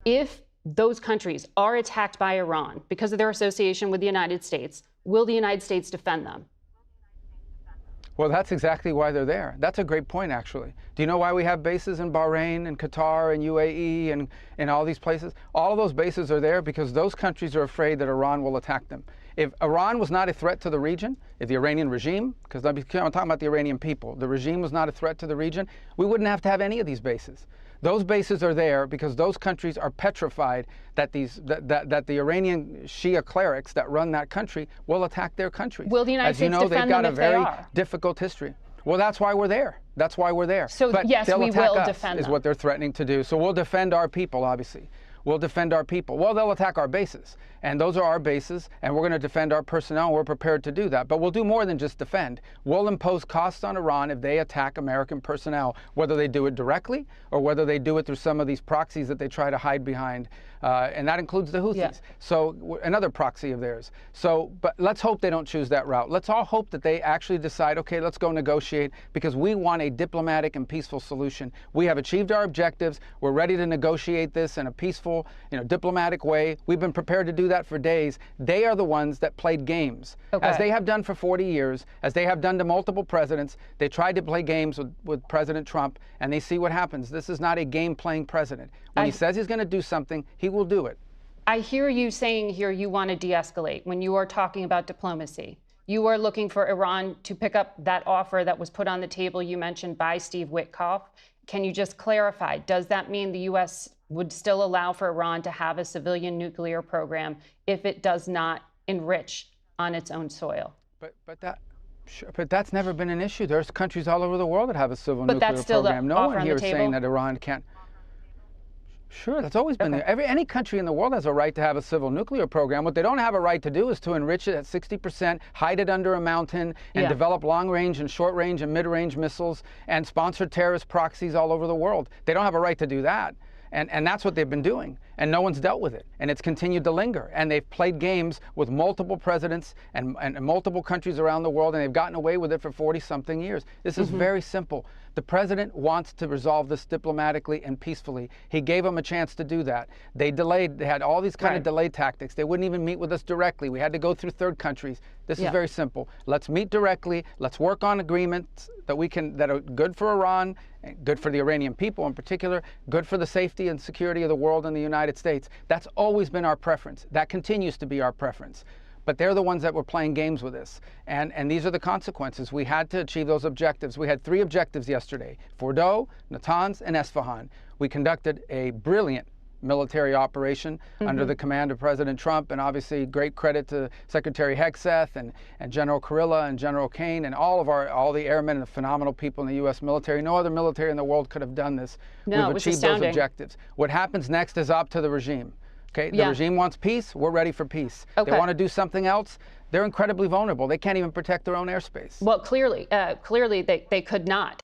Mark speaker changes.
Speaker 1: If those countries are attacked by Iran because of their association with the United States, will the United States defend them?
Speaker 2: Well, that's exactly why they're there. That's a great point, actually. Do you know why we have bases in Bahrain and Qatar and UAE and all these places? All of those bases are there because those countries are afraid that Iran will attack them. If Iran was not a threat to the region, if the Iranian regime, because I'm talking about the Iranian people, the regime was not a threat to the region, we wouldn't have to have any of these bases. Those bases are there because those countries are petrified that that the Iranian Shia clerics that run that country will attack their countries.
Speaker 1: Will the United States defend them if they are?
Speaker 2: As you know, they've got a very difficult history. Well, that's why we're there. That's why we're there.
Speaker 1: So
Speaker 2: but
Speaker 1: yes, we will defend them.
Speaker 2: Is what they're threatening to do. So we'll defend our people, obviously. We'll defend our people. Well, they'll attack our bases, and those are our bases, and we're going to defend our personnel, and we're prepared to do that. But we'll do more than just defend. We'll impose costs on Iran if they attack American personnel, whether they do it directly or whether they do it through some of these proxies that they try to hide behind, and that includes the Houthis. Yeah. So another proxy of theirs. So, but let's hope they don't choose that route. Let's all hope that they actually decide, okay, let's go negotiate, because we want a diplomatic and peaceful solution. We have achieved our objectives. We're ready to negotiate this in a peaceful, diplomatic way. We've been prepared to do that for days. They are the ones that played games, as they have done for 40 years, as they have done to multiple presidents. They tried to play games with President Trump, and they see what happens. This is not a game-playing president. When he says he's going to do something, he will do it.
Speaker 1: I hear you saying here you want to de-escalate when you are talking about diplomacy. You are looking for Iran to pick up that offer that was put on the table you mentioned by Steve Witkoff. Can you just clarify, does that mean the U.S. would still allow for Iran to have a civilian nuclear program if it does not enrich on its own soil?
Speaker 2: But that's never been an issue. There's countries all over the world that have a civil nuclear program. No one here is saying that Iran can't. Sure, that's always been there. Any country in the world has a right to have a civil nuclear program. What they don't have a right to do is to enrich it at 60%, hide it under a mountain, and develop long-range and short-range and mid-range missiles and sponsor terrorist proxies all over the world. They don't have a right to do that. And that's what they've been doing, and no one's dealt with it, and it's continued to linger. And they've played games with multiple presidents and multiple countries around the world, and they've gotten away with it for 40-something years. This is very simple. The president wants to resolve this diplomatically and peacefully. He gave them a chance to do that. They delayed. They had all these kind of delay tactics. They wouldn't even meet with us directly. We had to go through third countries. This is very simple. Let's meet directly. Let's work on agreements that are good for Iran, good for the Iranian people in particular, good for the safety and security of the world and the United States. That's always been our preference. That continues to be our preference. But they're the ones that were playing games with us. And these are the consequences. We had to achieve those objectives. We had 3 objectives yesterday: Fordow, Natanz, and Esfahan. We conducted a brilliant military operation under the command of President Trump, and obviously great credit to Secretary Hegseth and General Kurilla and General Kane and all the airmen and the phenomenal people in the U.S. military. No other military in the world could have done this.
Speaker 1: No,
Speaker 2: we've achieved those objectives. What happens next is up to the regime. Okay, the regime wants peace. We're ready for peace. They want to do something else. They're incredibly vulnerable. They can't even protect their own airspace.
Speaker 1: Well, clearly they could not.